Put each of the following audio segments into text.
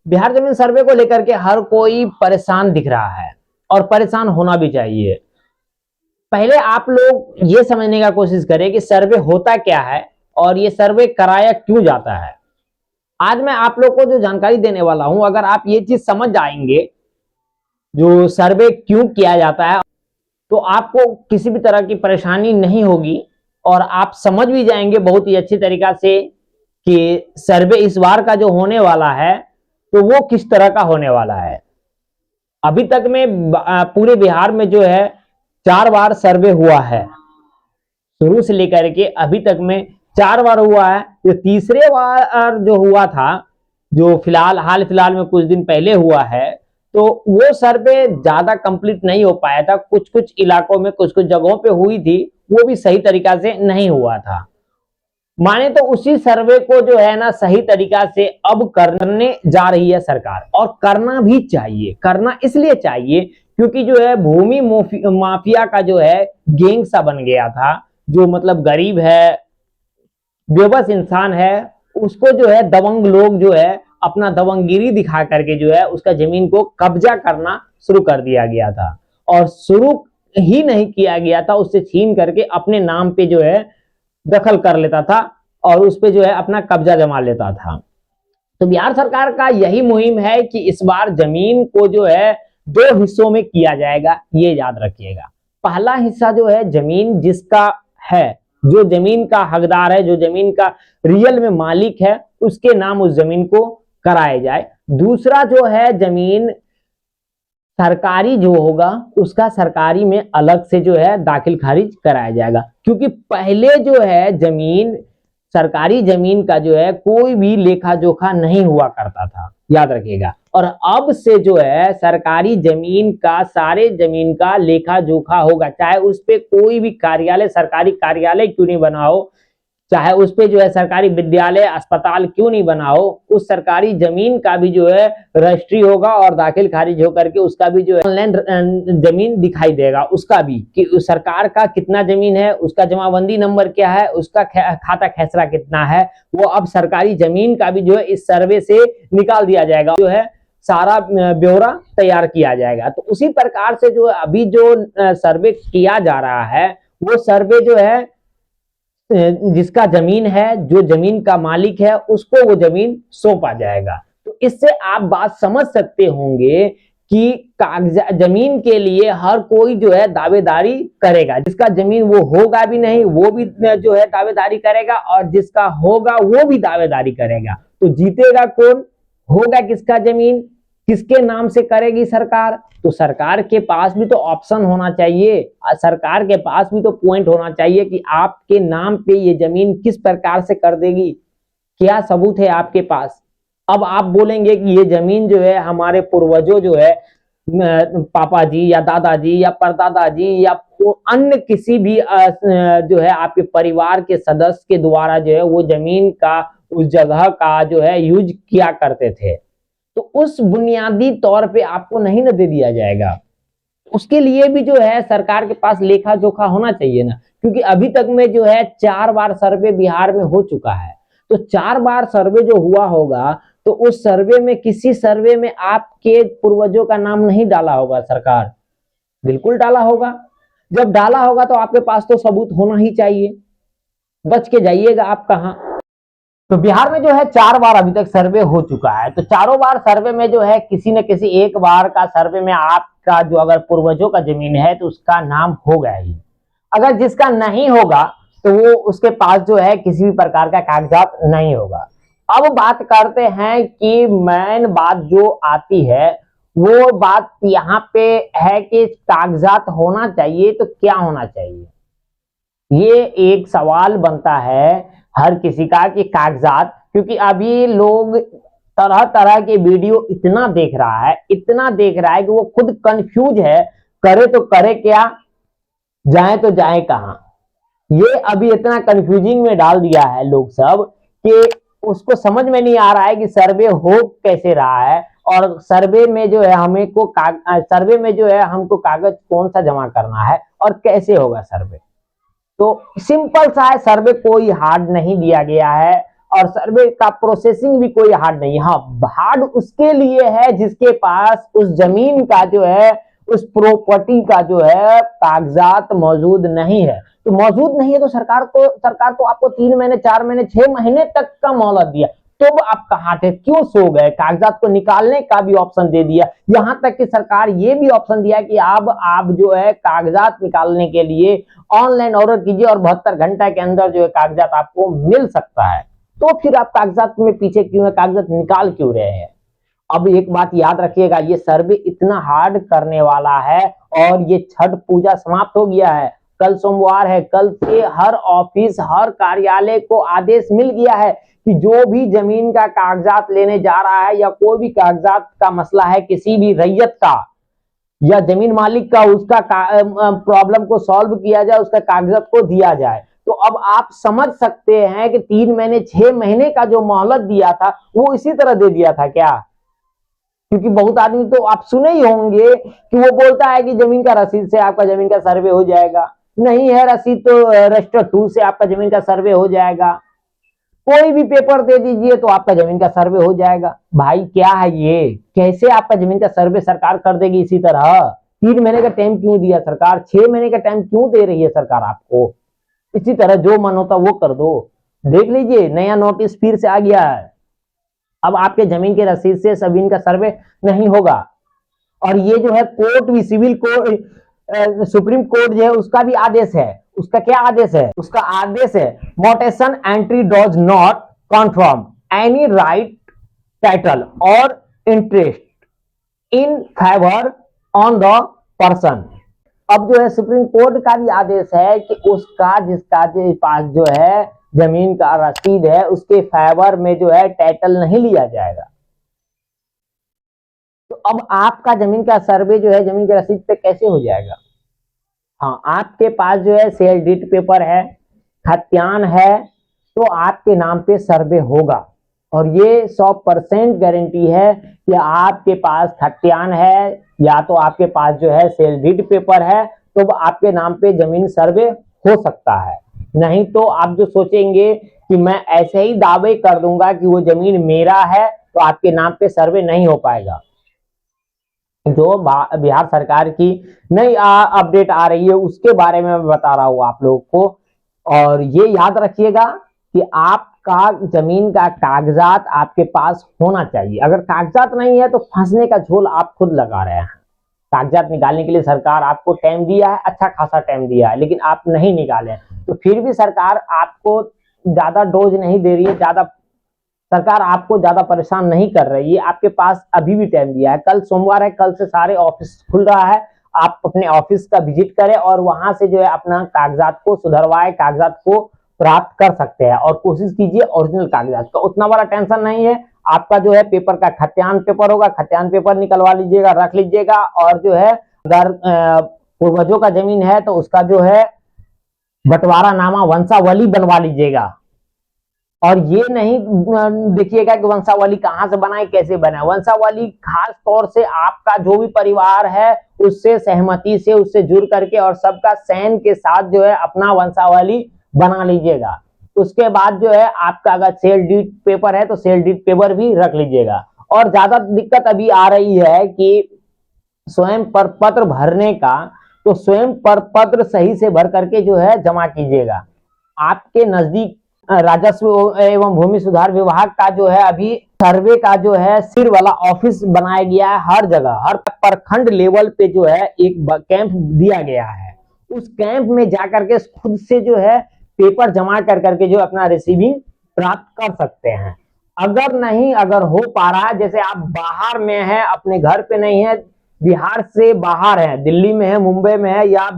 बिहार जमीन सर्वे को लेकर के हर कोई परेशान दिख रहा है और परेशान होना भी चाहिए। पहले आप लोग ये समझने का कोशिश करें कि सर्वे होता क्या है और ये सर्वे कराया क्यों जाता है। आज मैं आप लोग को जो जानकारी देने वाला हूं, अगर आप ये चीज समझ जाएंगे जो सर्वे क्यों किया जाता है, तो आपको किसी भी तरह की परेशानी नहीं होगी और आप समझ भी जाएंगे बहुत ही अच्छी तरीका से कि सर्वे इस बार का जो होने वाला है तो वो किस तरह का होने वाला है। अभी तक में पूरे बिहार में जो है 4 बार सर्वे हुआ है, शुरू से लेकर के अभी तक में 4 बार हुआ है। तो तीसरे बार जो हुआ था, जो हाल फिलहाल में कुछ दिन पहले हुआ है, तो वो सर्वे ज्यादा कंप्लीट नहीं हो पाया था। कुछ कुछ इलाकों में कुछ कुछ जगहों पे हुई थी, वो भी सही तरीका से नहीं हुआ था। माने तो उसी सर्वे को जो है ना सही तरीका से अब करने जा रही है सरकार, और करना भी चाहिए। करना इसलिए चाहिए क्योंकि जो है भूमि माफिया का जो है गैंग सा बन गया था। जो मतलब गरीब है, बेबस इंसान है, उसको जो है दबंग लोग जो है अपना दबंगगिरी दिखा करके जो है उसका जमीन को कब्जा करना शुरू कर दिया गया था। और शुरू ही नहीं किया गया था, उससे छीन करके अपने नाम पे जो है दखल कर लेता था और उस पे जो है अपना कब्जा जमा लेता था। तो बिहार सरकार का यही मुहिम है कि इस बार जमीन को जो है 2 हिस्सों में किया जाएगा, ये याद रखिएगा। पहला हिस्सा जो है जमीन जिसका है, जो जमीन का हकदार है, जो जमीन का रियल में मालिक है, उसके नाम उस जमीन को कराया जाए। दूसरा जो है जमीन सरकारी जो होगा उसका सरकारी में अलग से जो है दाखिल खारिज कराया जाएगा। क्योंकि पहले जो है जमीन, सरकारी जमीन का जो है कोई भी लेखा जोखा नहीं हुआ करता था, याद रखिएगा। और अब से जो है सरकारी जमीन का, सारे जमीन का लेखा जोखा होगा, चाहे उस पे कोई भी कार्यालय, सरकारी कार्यालय क्यों नहीं बना हो, चाहे उस पे जो है सरकारी विद्यालय, अस्पताल क्यों नहीं बना हो, उस सरकारी जमीन का भी जो है रजिस्ट्री होगा और दाखिल खारिज होकर के उसका भी जो है ऑनलाइन जमीन दिखाई देगा, उसका भी कि उस सरकार का कितना जमीन है, उसका जमाबंदी नंबर क्या है, उसका खाता खेसरा कितना है, वो अब सरकारी जमीन का भी जो है इस सर्वे से निकाल दिया जाएगा, जो है सारा ब्यौरा तैयार किया जाएगा। तो उसी प्रकार से जो अभी जो सर्वे किया जा रहा है, वो सर्वे जो है जिसका जमीन है, जो जमीन का मालिक है, उसको वो जमीन सौंपा जाएगा। तो इससे आप बात समझ सकते होंगे कि कागजात जमीन के लिए हर कोई जो है दावेदारी करेगा। जिसका जमीन वो होगा भी नहीं, वो भी जो है दावेदारी करेगा, और जिसका होगा वो भी दावेदारी करेगा। तो जीतेगा कौन, होगा किसका जमीन, किसके नाम से करेगी सरकार। तो सरकार के पास भी तो ऑप्शन होना चाहिए, सरकार के पास भी तो पॉइंट होना चाहिए कि आपके नाम पे ये जमीन किस प्रकार से कर देगी, क्या सबूत है आपके पास। अब आप बोलेंगे कि ये जमीन जो है हमारे पूर्वजों जो है पापा जी या दादाजी या परदादा जी या अन्य किसी भी जो है आपके परिवार के सदस्य के द्वारा जो है वो जमीन का, उस जगह का जो है यूज किया करते थे, तो उस बुनियादी तौर पे आपको नहीं ना दे दिया जाएगा। उसके लिए भी जो है सरकार के पास लेखा जोखा होना चाहिए ना। क्योंकि अभी तक में जो है 4 बार सर्वे बिहार में हो चुका है, तो 4 बार सर्वे जो हुआ होगा, तो उस सर्वे में किसी सर्वे में आपके पूर्वजों का नाम नहीं डाला होगा सरकार, बिल्कुल डाला होगा। जब डाला होगा तो आपके पास तो सबूत होना ही चाहिए, बच के जाइएगा आप कहां। तो बिहार में जो है 4 बार अभी तक सर्वे हो चुका है। तो चारों बार सर्वे में जो है किसी न किसी एक बार का सर्वे में आपका जो अगर पूर्वजों का जमीन है तो उसका नाम होगा ही। अगर जिसका नहीं होगा तो वो उसके पास जो है किसी भी प्रकार का कागजात नहीं होगा। अब बात करते हैं कि मेन बात जो आती है, वो बात यहाँ पे है कि कागजात होना चाहिए तो क्या होना चाहिए। ये एक सवाल बनता है हर किसी का कि कागजात, क्योंकि अभी लोग तरह तरह के वीडियो इतना देख रहा है, इतना देख रहा है कि वो खुद कंफ्यूज है, करे तो करे क्या, जाए तो जाए कहां। ये अभी इतना कंफ्यूजिंग में डाल दिया है लोग सब कि उसको समझ में नहीं आ रहा है कि सर्वे हो कैसे रहा है, और सर्वे में जो है सर्वे में जो है हमको कागज कौन सा जमा करना है और कैसे होगा सर्वे। तो सिंपल सा है सर्वे, कोई हार्ड नहीं दिया गया है। और सर्वे का प्रोसेसिंग भी कोई हार्ड नहीं है। हाँ, हार्ड उसके लिए है जिसके पास उस जमीन का जो है, उस प्रॉपर्टी का जो है कागजात मौजूद नहीं है। तो मौजूद नहीं है तो सरकार तो आपको 3 महीने, 4 महीने, 6 महीने तक का मोहलत दिया, तो आप कहां थे, क्यों सो गए? कागजात को निकालने का भी ऑप्शन दे दिया। यहां तक कि सरकार ये भी ऑप्शन दिया कि अब आप जो है कागजात निकालने के लिए ऑनलाइन ऑर्डर कीजिए और 72 घंटा के अंदर जो है कागजात आपको मिल सकता है। तो फिर आप कागजात में पीछे क्यों है, कागजात निकाल क्यों रहे हैं? अब एक बात याद रखिएगा, ये सर्वे इतना हार्ड करने वाला है और ये छठ पूजा समाप्त हो गया है, कल सोमवार है, कल से हर ऑफिस, हर कार्यालय को आदेश मिल गया है कि जो भी जमीन का कागजात लेने जा रहा है या कोई भी कागजात का मसला है किसी भी रैयत का या जमीन मालिक का, उसका प्रॉब्लम को सॉल्व किया जाए, उसका कागजात को दिया जाए। तो अब आप समझ सकते हैं कि 3 महीने 6 महीने का जो मोहलत दिया था वो इसी तरह दे दिया था क्या? क्योंकि बहुत आदमी तो आप सुने ही होंगे कि वो बोलता है कि जमीन का रसीद से आपका जमीन का सर्वे हो जाएगा। नहीं है रसीद तो रजिस्टर 2 से आपका जमीन का सर्वे हो जाएगा, कोई भी पेपर दे दीजिए तो आपका जमीन का सर्वे हो जाएगा। भाई क्या है ये, कैसे आपका जमीन का सर्वे सरकार कर देगी इसी तरह? 3 महीने का टाइम क्यों दिया सरकार? 6 महीने का टाइम क्यों दे रही है सरकार आपको? इसी तरह जो मन होता वो कर दो। देख लीजिए, नया नोटिस फिर से आ गया है। अब आपके जमीन के रसीद से जमीन का सर्वे नहीं होगा। और ये जो है कोर्ट भी, सिविल कोर्ट, सुप्रीम कोर्ट जो है उसका भी आदेश है। उसका क्या आदेश है? उसका आदेश है mutation entry does not confirm any right title और interest in favour on the person. अब जो है सुप्रीम कोर्ट का भी आदेश है कि उसका, जिसका जो पास जो है जमीन का रसीद है, उसके फेवर में जो है टाइटल नहीं लिया जाएगा। तो अब आपका जमीन का सर्वे जो है जमीन के रसीद पे कैसे हो जाएगा? हाँ, आपके पास जो है सेल डीड पेपर है, खतियान है, तो आपके नाम पे सर्वे होगा। और ये 100% गारंटी है कि आपके पास खतियान है या तो आपके पास जो है सेल डीड पेपर है, तो आपके नाम पे जमीन सर्वे हो सकता है। नहीं तो आप जो सोचेंगे कि मैं ऐसे ही दावे कर दूंगा कि वो जमीन मेरा है, तो आपके नाम पे सर्वे नहीं हो पाएगा। जो बिहार सरकार की नई अपडेट आ रही है उसके बारे में मैं बता रहा हूं आप लोगों को। और ये याद रखिएगा कि आपका जमीन का कागजात आपके पास होना चाहिए। अगर कागजात नहीं है तो फंसने का झोल आप खुद लगा रहे हैं। कागजात निकालने के लिए सरकार आपको टाइम दिया है, अच्छा खासा टाइम दिया है, लेकिन आप नहीं निकाले, तो फिर भी सरकार आपको ज्यादा डोज नहीं दे रही है, सरकार आपको ज्यादा परेशान नहीं कर रही है। आपके पास अभी भी टाइम दिया है, कल सोमवार है, कल से सारे ऑफिस खुल रहा है। आप अपने ऑफिस का विजिट करें और वहां से जो है अपना कागजात को सुधरवाए, कागजात को प्राप्त कर सकते हैं। और कोशिश कीजिए ओरिजिनल कागजात का, उतना बड़ा टेंशन नहीं है। आपका जो है पेपर का खतियान पेपर होगा, खतियान पेपर निकलवा लीजिएगा, रख लीजिएगा। और जो है अगर पूर्वजों का जमीन है तो उसका जो है बंटवारा नामा, वंशावली बनवा लीजिएगा। और ये नहीं देखिएगा कि वंशावली कहां से बनाए, कैसे बनाए। वंशावली खास तौर से आपका जो भी परिवार है उससे सहमति से, उससे जुड़ करके और सबका सहन के साथ जो है अपना वंशावली बना लीजिएगा। उसके बाद जो है आपका अगर सेल डीड पेपर है तो सेल डीड पेपर भी रख लीजिएगा। और ज्यादा दिक्कत अभी आ रही है कि स्वयं प्रपत्र भरने का, तो स्वयं प्रपत्र सही से भर करके जो है जमा कीजिएगा। आपके नजदीक राजस्व एवं भूमि सुधार विभाग का जो है अभी सर्वे का जो है सिर वाला ऑफिस बनाया गया है। हर जगह, हर प्रखंड लेवल पे जो है एक कैंप दिया गया है। उस कैंप में जाकर के खुद से जो है पेपर जमा कर करके जो अपना रिसीविंग प्राप्त कर सकते हैं। अगर नहीं, अगर हो पा रहा है, जैसे आप बाहर में है, अपने घर पे नहीं है, बिहार से बाहर है, दिल्ली में है, मुंबई में है, या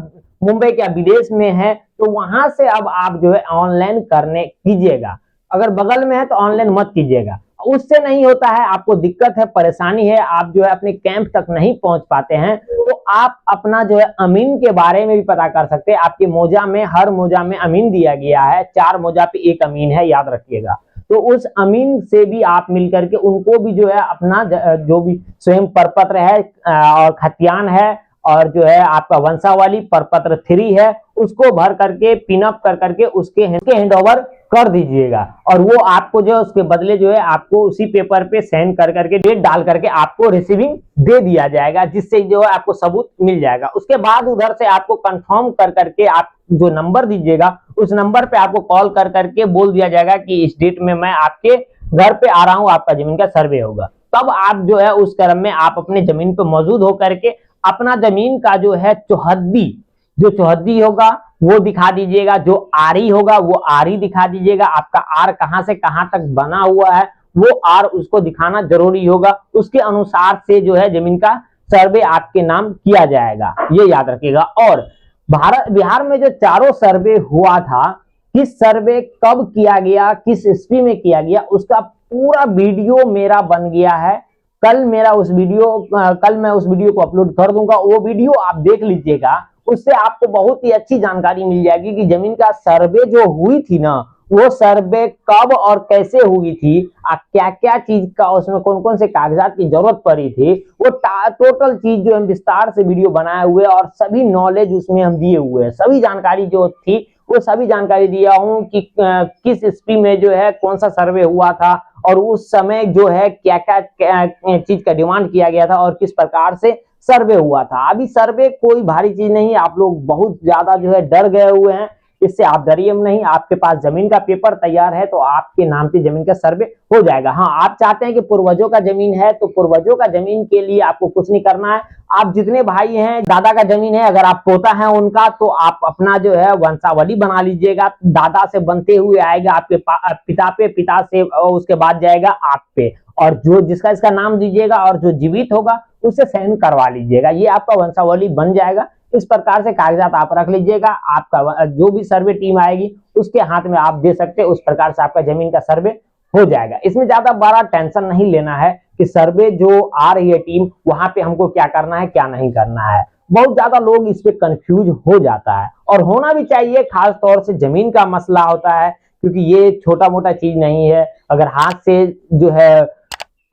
मुंबई क्या विदेश में है, तो वहां से अब आप जो है ऑनलाइन करने कीजिएगा। अगर बगल में है तो ऑनलाइन मत कीजिएगा, उससे नहीं होता है, आपको दिक्कत है, परेशानी है, आप जो है अपने कैंप तक नहीं पहुंच पाते हैं, तो आप अपना जो है अमीन के बारे में भी पता कर सकते हैं। आपके मोजा में, हर मोजा में अमीन दिया गया है, 4 मोजा पे 1 अमीन है, याद रखिएगा। तो उस अमीन से भी आप मिलकर के उनको भी जो है अपना जो भी स्वयं प्रपत्र है और खतियान है और जो है आपका वंशावली प्रपत्र 3 है, उसको भर करके पिनअप कर करके उसके हैंड ओवर कर दीजिएगा, और वो आपको जो है उसके बदले जो है आपको उसी पेपर पे साइन कर करके डेट डाल करके आपको रिसीविंग दे दिया जाएगा, जिससे जो है आपको सबूत मिल जाएगा। उसके बाद उधर से आपको कंफर्म कर करके आप जो नंबर दीजिएगा उस नंबर पे आपको कॉल कर करके बोल दिया जाएगा कि इस डेट में मैं आपके घर पे आ रहा हूं, आपका जमीन का सर्वे होगा। तब आप जो है उस क्रम में आप अपने जमीन पे मौजूद होकर के अपना जमीन का जो है चौहद्दी होगा वो दिखा दीजिएगा, जो आरी होगा वो आरी दिखा दीजिएगा, आपका आर कहां से कहां तक बना हुआ है वो आर उसको दिखाना जरूरी होगा। उसके अनुसार से जो है जमीन का सर्वे आपके नाम किया जाएगा, ये याद रखिएगा। और बिहार में जो चारों सर्वे हुआ था, किस सर्वे कब किया गया, किस ईस्वी में किया गया, उसका पूरा वीडियो मेरा बन गया है। कल मैं उस वीडियो को अपलोड कर दूंगा, वो वीडियो आप देख लीजिएगा। उससे आपको बहुत ही अच्छी जानकारी मिल जाएगी कि जमीन का सर्वे जो हुई थी ना, वो सर्वे कब और कैसे हुई थी, क्या क्या चीज का उसमें कौन कौन से कागजात की जरूरत पड़ी थी, वो टोटल चीज जो हम विस्तार से वीडियो बनाए हुए और सभी नॉलेज उसमें हम दिए हुए हैं। सभी जानकारी जो थी वो सभी जानकारी दिया हूं कि किस ईस्वी में जो है कौन सा सर्वे हुआ था, और उस समय जो है क्या क्या चीज का डिमांड किया गया था, और किस प्रकार से सर्वे हुआ था। अभी सर्वे कोई भारी चीज नहीं, आप लोग बहुत ज्यादा जो है डर गए हुए हैं, इससे आप डरिए नहीं। आपके पास जमीन का पेपर तैयार है तो आपके नाम से जमीन का सर्वे हो जाएगा। हाँ, आप चाहते हैं कि पूर्वजों का जमीन है तो पूर्वजों का जमीन के लिए आपको कुछ नहीं करना है। आप जितने भाई हैं, दादा का जमीन है, अगर आप पोता है उनका, तो आप अपना जो है वंशावली बना लीजिएगा। दादा से बनते हुए आएगा आपके पिता पे, पिता से उसके बाद जाएगा आप पे, और जो जिसका इसका नाम दीजिएगा और जो जीवित होगा उससे साइन करवा लीजिएगा, ये आपका वंशावली बन जाएगा। इस प्रकार से कागजात आप रख लीजिएगा, आपका जो भी सर्वे टीम आएगी उसके हाथ में आप दे सकते हैं, उस प्रकार से आपका जमीन का सर्वे हो जाएगा। इसमें ज्यादा बड़ा टेंशन नहीं लेना है कि सर्वे जो आ रही है टीम, वहां पे हमको क्या करना है क्या नहीं करना है। बहुत ज्यादा लोग इस पे कंफ्यूज हो जाता है, और होना भी चाहिए। खास तौर से जमीन का मसला होता है, क्योंकि ये छोटा मोटा चीज नहीं है। अगर हाथ से जो है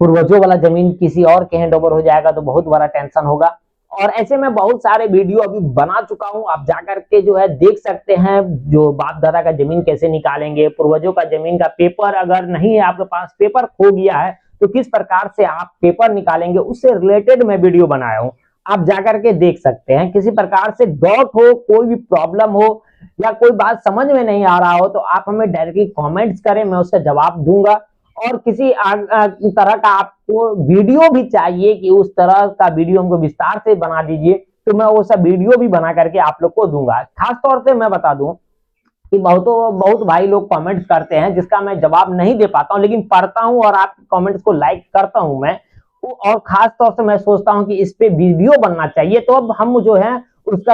पूर्वजों वाला जमीन किसी और के हैंड ओवर हो जाएगा तो बहुत बड़ा टेंशन होगा। और ऐसे में बहुत सारे वीडियो अभी बना चुका हूं, आप जाकर के जो है देख सकते हैं, जो बाप दादा का जमीन कैसे निकालेंगे, पूर्वजों का जमीन का पेपर अगर नहीं है आपके पास, पेपर खो गया है तो किस प्रकार से आप पेपर निकालेंगे, उससे रिलेटेड मैं वीडियो बनाया हूं, आप जाकर के देख सकते हैं। किसी प्रकार से डाउट हो, कोई भी प्रॉब्लम हो, या कोई बात समझ में नहीं आ रहा हो तो आप हमें डायरेक्टली कॉमेंट्स करें, मैं उसका जवाब दूंगा। और किसी तरह का आपको वीडियो भी चाहिए कि उस तरह का वीडियो हमको विस्तार से बना दीजिए, तो मैं वो सब वीडियो भी बना करके आप लोग को दूंगा। खास तौर से मैं बता दूं कि बहुत भाई लोग कमेंट्स करते हैं जिसका मैं जवाब नहीं दे पाता हूं, लेकिन पढ़ता हूं और आपके कमेंट्स को लाइक करता हूं मैं। और खास तौर से मैं सोचता हूं कि इस पे वीडियो बनना चाहिए, तो अब हम जो है उसका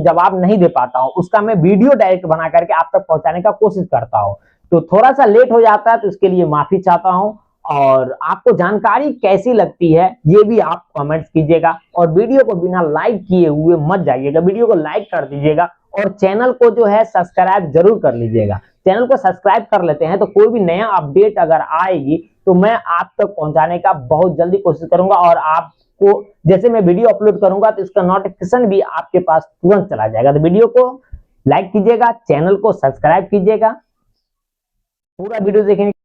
जवाब नहीं दे पाता हूं, उसका मैं वीडियो डायरेक्ट बना करके आप तक पहुंचाने का कोशिश करता हूं। तो थोड़ा सा लेट हो जाता है तो इसके लिए माफी चाहता हूं। और आपको जानकारी कैसी लगती है ये भी आप कमेंट्स कीजिएगा, और वीडियो को बिना लाइक किए हुए मत जाइएगा, वीडियो को लाइक कर दीजिएगा, और चैनल को जो है सब्सक्राइब जरूर कर लीजिएगा। चैनल को सब्सक्राइब कर लेते हैं तो कोई भी नया अपडेट अगर आएगी तो मैं आप तक पहुंचाने का बहुत जल्दी कोशिश करूंगा, और आपको जैसे मैं वीडियो अपलोड करूंगा तो इसका नोटिफिकेशन भी आपके पास तुरंत चला जाएगा। तो वीडियो को लाइक कीजिएगा, चैनल को सब्सक्राइब कीजिएगा, पूरा वीडियो देखने